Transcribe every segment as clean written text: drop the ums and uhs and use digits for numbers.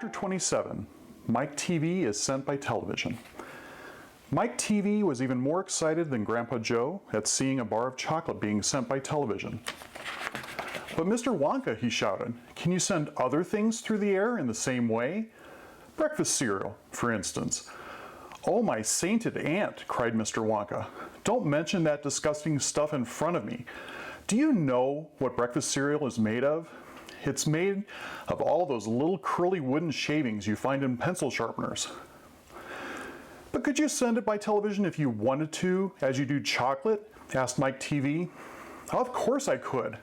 Chapter 27, Mike TV is sent by television. Mike TV was even more excited than Grandpa Joe at seeing a bar of chocolate being sent by television. But Mr. Wonka, he shouted, can you send other things through the air in the same way? Breakfast cereal, for instance. Oh, my sainted aunt, cried Mr. Wonka. Don't mention that disgusting stuff in front of me. Do you know what breakfast cereal is made of? It's made of all those little curly wooden shavings you find in pencil sharpeners. But could you send it by television if you wanted to, as you do chocolate? Asked Mike TV. Of course I could.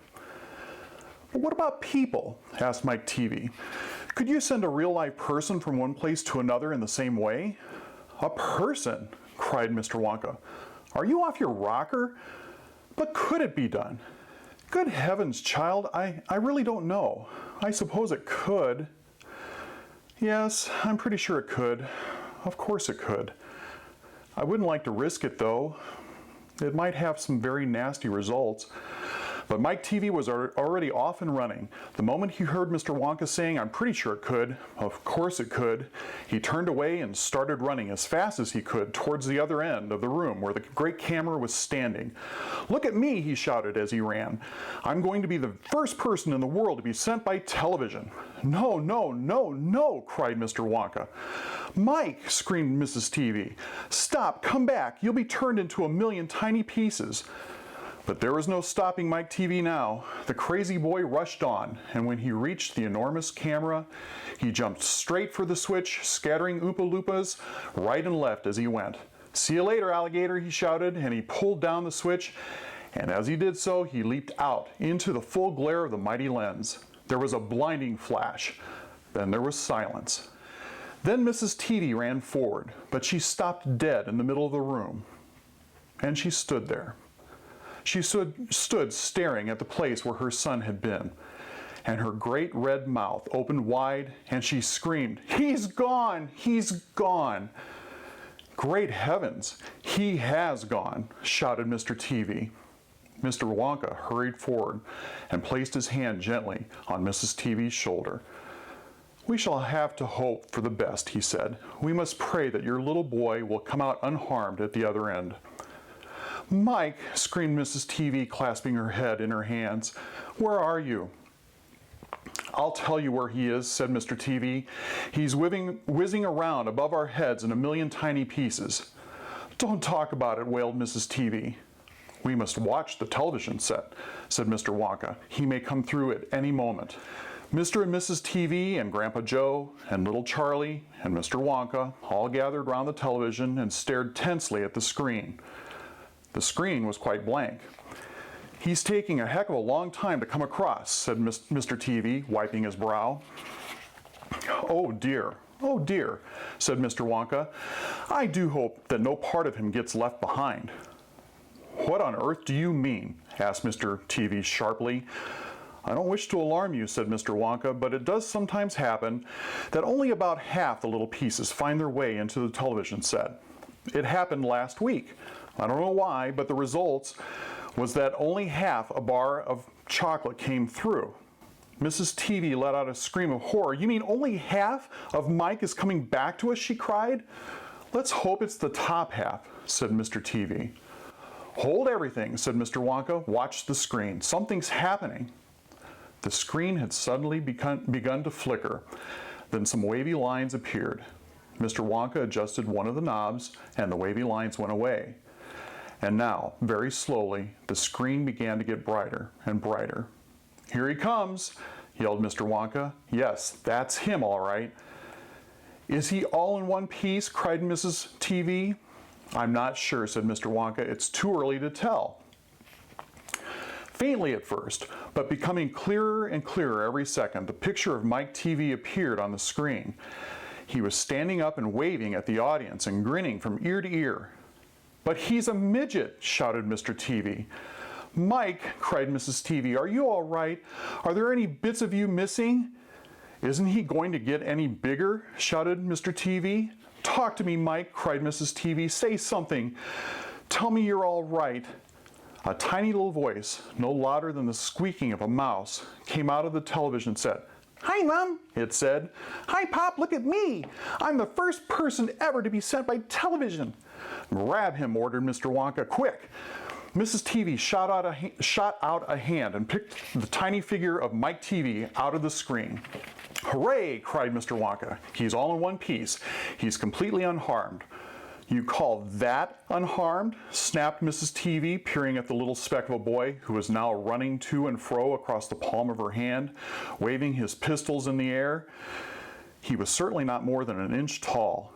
But what about people? Asked Mike TV. Could you send a real live person from one place to another in the same way? A person, cried Mr. Wonka. Are you off your rocker? But could it be done? Good heavens, child, I really don't know. I suppose it could. Yes, I'm pretty sure it could. Of course it could. I wouldn't like to risk it, though. It might have some very nasty results. But Mike TV was already off and running. The moment he heard Mr. Wonka saying, I'm pretty sure it could, of course it could, he turned away and started running as fast as he could towards the other end of the room where the great camera was standing. Look at me, he shouted as he ran. I'm going to be the first person in the world to be sent by television. No, no, no, no, cried Mr. Wonka. Mike, screamed Mrs. TV. Stop, come back, you'll be turned into a million tiny pieces. But there was no stopping Mike TV now. The crazy boy rushed on, and when he reached the enormous camera, he jumped straight for the switch, scattering Oompa Loompas right and left as he went. See you later, alligator, he shouted, and he pulled down the switch, and as he did so, he leaped out into the full glare of the mighty lens. There was a blinding flash. Then there was silence. Then Mrs. TV ran forward, but she stopped dead in the middle of the room, and she stood there. She stood staring at the place where her son had been, and her great red mouth opened wide, and she screamed, He's gone! He's gone! Great heavens, he has gone, shouted Mr. TV. Mr. Wonka hurried forward and placed his hand gently on Mrs. TV's shoulder. We shall have to hope for the best, he said. We must pray that your little boy will come out unharmed at the other end. Mike, screamed Mrs. TV, clasping her head in her hands. Where are you? I'll tell you where he is, said Mr. TV. He's whizzing around above our heads in a million tiny pieces. Don't talk about it, wailed Mrs. TV. We must watch the television set, said Mr. Wonka. He may come through at any moment. Mr. and Mrs. TV and Grandpa Joe and little Charlie and Mr. Wonka all gathered round the television and stared tensely at the screen. The screen was quite blank. He's taking a heck of a long time to come across, said Mr. TV, wiping his brow. Oh dear, said Mr. Wonka. I do hope that no part of him gets left behind. What on earth do you mean? Asked Mr. TV sharply. I don't wish to alarm you, said Mr. Wonka, but it does sometimes happen that only about half the little pieces find their way into the television set. It happened last week. I don't know why, but the results was that only half a bar of chocolate came through. Mrs. TV let out a scream of horror. You mean only half of Mike is coming back to us, she cried. Let's hope it's the top half, said Mr. TV. Hold everything, said Mr. Wonka. Watch the screen. Something's happening. The screen had suddenly begun to flicker. Then some wavy lines appeared. Mr. Wonka adjusted one of the knobs, and the wavy lines went away. And now, very slowly, the screen began to get brighter and brighter. Here he comes, yelled Mr. Wonka. Yes, that's him, all right. Is he all in one piece? Cried Mrs. TV. I'm not sure, said Mr. Wonka. It's too early to tell. Faintly at first, but becoming clearer and clearer every second, the picture of Mike TV appeared on the screen. He was standing up and waving at the audience and grinning from ear to ear. But he's a midget, shouted Mr. TV. Mike, cried Mrs. TV, are you all right? Are there any bits of you missing? Isn't he going to get any bigger? Shouted Mr. TV. Talk to me, Mike, cried Mrs. TV. Say something. Tell me you're all right. A tiny little voice, no louder than the squeaking of a mouse, came out of the television set. "Hi, Mom," it said. "Hi, Pop, look at me. I'm the first person ever to be sent by television." "Grab him," ordered Mr. Wonka, "quick." Mrs. TV shot out a hand and picked the tiny figure of Mike TV out of the screen. "Hooray!" cried Mr. Wonka. "He's all in one piece. He's completely unharmed." "You call that unharmed?" snapped Mrs. TV, peering at the little speck of a boy who was now running to and fro across the palm of her hand, waving his pistols in the air. He was certainly not more than an inch tall.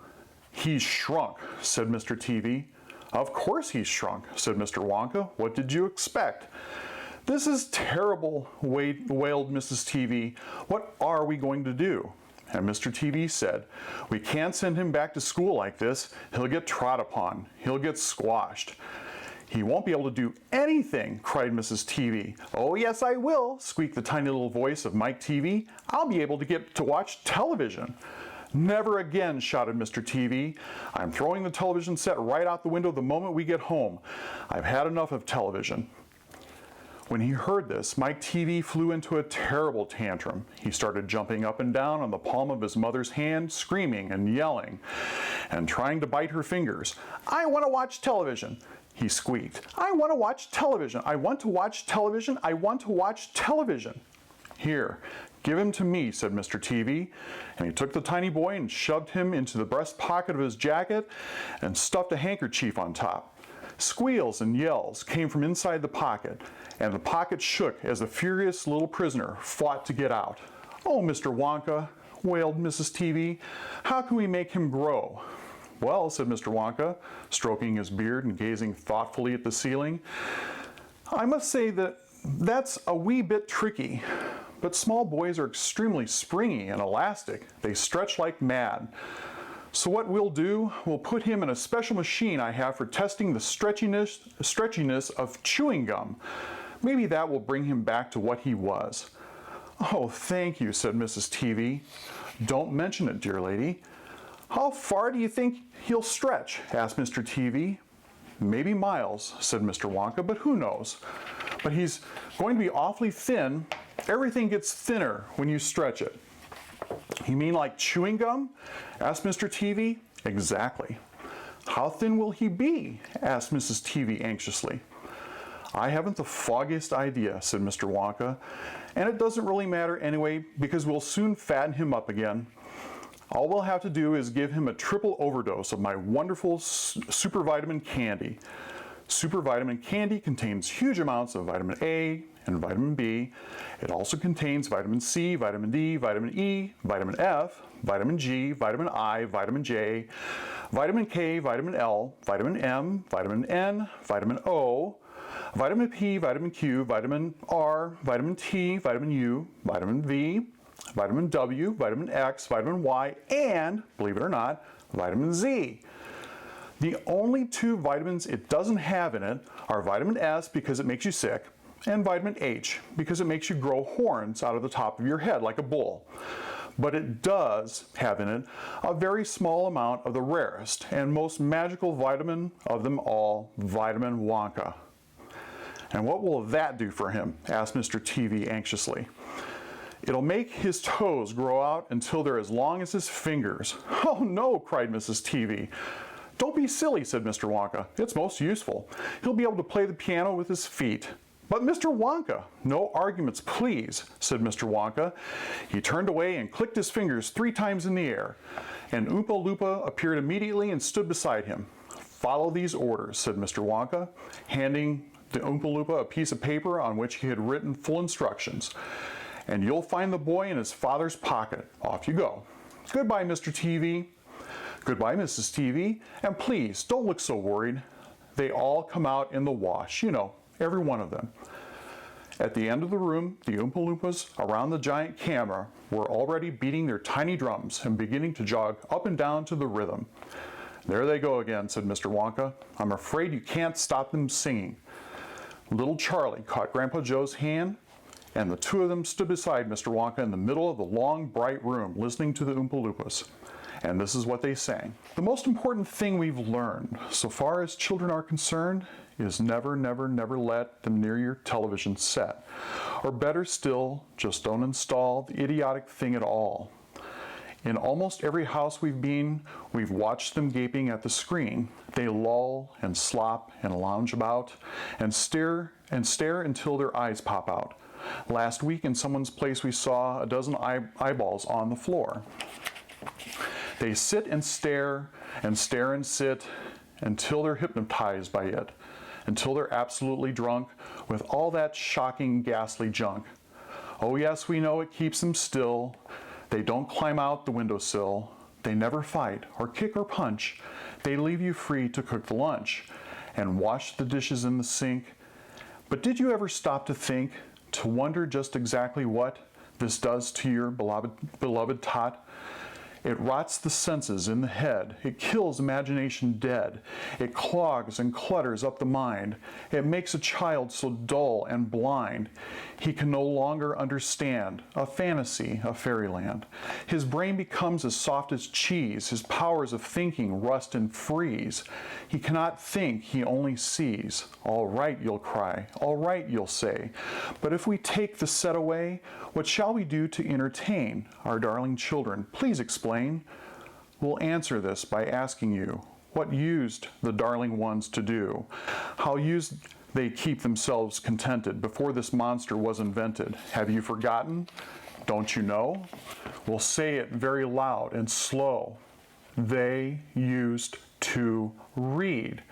"He's shrunk," said Mr. TV. "Of course he's shrunk," said Mr. Wonka. "What did you expect?" "This is terrible," wailed Mrs. TV. "What are we going to do?" And Mr. TV said, "We can't send him back to school like this. He'll get trod upon. He'll get squashed." "He won't be able to do anything," cried Mrs. TV. "Oh, yes, I will," squeaked the tiny little voice of Mike TV. "I'll be able to get to watch television." "Never again," shouted Mr. TV. "I'm throwing the television set right out the window the moment we get home. I've had enough of television." When he heard this, Mike TV flew into a terrible tantrum. He started jumping up and down on the palm of his mother's hand, screaming and yelling, and trying to bite her fingers. "I want to watch television," he squeaked. "I want to watch television. I want to watch television. I want to watch television." "Here, give him to me," said Mr. TV, and he took the tiny boy and shoved him into the breast pocket of his jacket and stuffed a handkerchief on top. Squeals and yells came from inside the pocket, and the pocket shook as the furious little prisoner fought to get out. "Oh, Mr. Wonka," wailed Mrs. TV, "how can we make him grow?" "Well," said Mr. Wonka, stroking his beard and gazing thoughtfully at the ceiling, "I must say that's a wee bit tricky. But small boys are extremely springy and elastic. They stretch like mad. So what we'll do, we'll put him in a special machine I have for testing the stretchiness of chewing gum. Maybe that will bring him back to what he was." "Oh, thank you," said Mrs. TV. "Don't mention it, dear lady." "How far do you think he'll stretch?" asked Mr. TV. "Maybe miles," said Mr. Wonka, "but who knows? But he's going to be awfully thin. Everything gets thinner when you stretch it." "You mean like chewing gum?" asked Mr. TV. "Exactly." "How thin will he be?" asked Mrs. TV anxiously. "I haven't the foggiest idea," said Mr. Wonka, "and it doesn't really matter anyway because we'll soon fatten him up again. All we'll have to do is give him a triple overdose of my wonderful super vitamin candy. Super vitamin candy contains huge amounts of vitamin A and vitamin B. It also contains vitamin C, vitamin D, vitamin E, vitamin F, vitamin G, vitamin I, vitamin J, vitamin K, vitamin L, vitamin M, vitamin N, vitamin O, vitamin P, vitamin Q, vitamin R, vitamin T, vitamin U, vitamin V, vitamin W, vitamin X, vitamin Y, and, believe it or not, vitamin Z. The only two vitamins it doesn't have in it are vitamin S because it makes you sick, and vitamin H because it makes you grow horns out of the top of your head like a bull. But it does have in it a very small amount of the rarest and most magical vitamin of them all, vitamin Wonka. "And what will that do for him?" asked Mr. TV anxiously. "It'll make his toes grow out until they're as long as his fingers." "Oh no," cried Mrs. TV. "Don't be silly," said Mr. Wonka. "It's most useful. He'll be able to play the piano with his feet." "But Mr. Wonka—" "No arguments, please," said Mr. Wonka. He turned away and clicked his fingers 3 times in the air, and Oompa Loompa appeared immediately and stood beside him. "Follow these orders," said Mr. Wonka, handing the Oompa Loompa a piece of paper on which he had written full instructions. "And you'll find the boy in his father's pocket. Off you go. Goodbye, Mr. TV." "Goodbye, Mrs. TV, and please don't look so worried. They all come out in the wash, you know, every one of them." At the end of the room, the Oompa Loompas around the giant camera were already beating their tiny drums and beginning to jog up and down to the rhythm. "There they go again," said Mr. Wonka. "I'm afraid you can't stop them singing." Little Charlie caught Grandpa Joe's hand, and the two of them stood beside Mr. Wonka in the middle of the long, bright room, listening to the Oompa Loompas. And this is what they sang. The most important thing we've learned, so far as children are concerned, is never, never, never let them near your television set. Or better still, just don't install the idiotic thing at all. In almost every house we've been, we've watched them gaping at the screen. They loll and slop and lounge about and stare until their eyes pop out. Last week in someone's place we saw a dozen eyeballs on the floor. They sit and stare and sit until they're hypnotized by it, until they're absolutely drunk with all that shocking, ghastly junk. Oh yes, we know it keeps them still. They don't climb out the windowsill. They never fight or kick or punch. They leave you free to cook the lunch and wash the dishes in the sink. But did you ever stop to think, to wonder just exactly what this does to your beloved tot? It rots the senses in the head. It kills imagination dead. It clogs and clutters up the mind. It makes a child so dull and blind, he can no longer understand a fantasy, a fairyland. His brain becomes as soft as cheese. His powers of thinking rust and freeze. He cannot think, he only sees. All right, you'll cry. All right, you'll say. But if we take the set away, what shall we do to entertain our darling children? Please explain. We'll answer this by asking you, what used the darling ones to do? How used they keep themselves contented before this monster was invented? Have you forgotten? Don't you know? We'll say it very loud and slow. They used to read.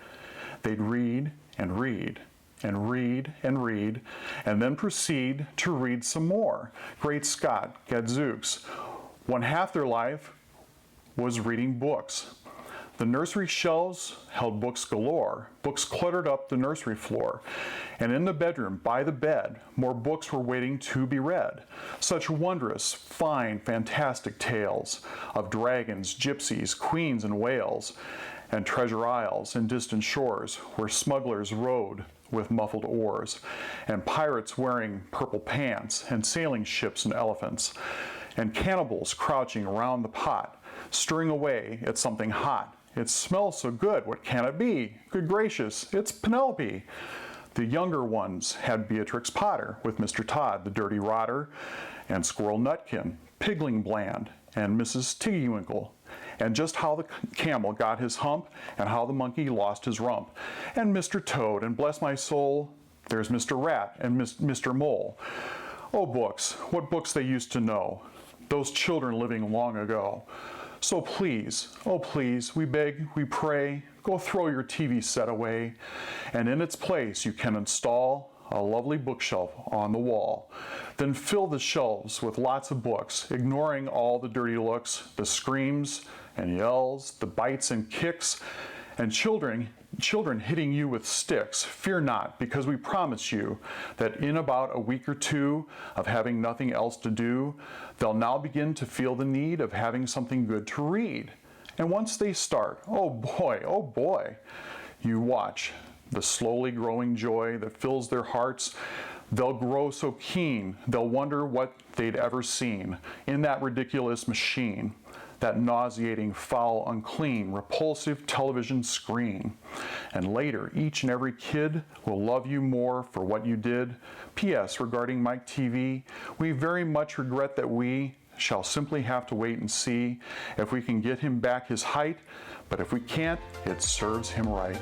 They'd read and read and read and read, and then proceed to read some more. Great Scott, gadzooks. One half their life was reading books. The nursery shelves held books galore. Books cluttered up the nursery floor. And in the bedroom, by the bed, more books were waiting to be read. Such wondrous, fine, fantastic tales of dragons, gypsies, queens, and whales, and treasure isles and distant shores where smugglers rode with muffled oars, and pirates wearing purple pants, and sailing ships and elephants, and cannibals crouching around the pot, stirring away at something hot. It smells so good, what can it be? Good gracious, it's Penelope. The younger ones had Beatrix Potter with Mr. Todd, the dirty rotter, and Squirrel Nutkin, Pigling Bland, and Mrs. Tiggywinkle, and just how the camel got his hump, and how the monkey lost his rump, and Mr. Toad, and bless my soul, there's Mr. Rat and Mr. Mole. Oh books, what books they used to know, those children living long ago. So please, oh please, we beg, we pray, go throw your TV set away, and in its place you can install a lovely bookshelf on the wall. Then fill the shelves with lots of books, ignoring all the dirty looks, the screams and yells, the bites and kicks, and children hitting you with sticks. Fear not, because we promise you that in about a week or two of having nothing else to do, they'll now begin to feel the need of having something good to read. And once they start, oh boy, you watch the slowly growing joy that fills their hearts. They'll grow so keen, they'll wonder what they'd ever seen in that ridiculous machine, that nauseating, foul, unclean, repulsive television screen. And later, each and every kid will love you more for what you did. P.S. Regarding Mike TV, we very much regret that we shall simply have to wait and see if we can get him back his height, but if we can't, it serves him right.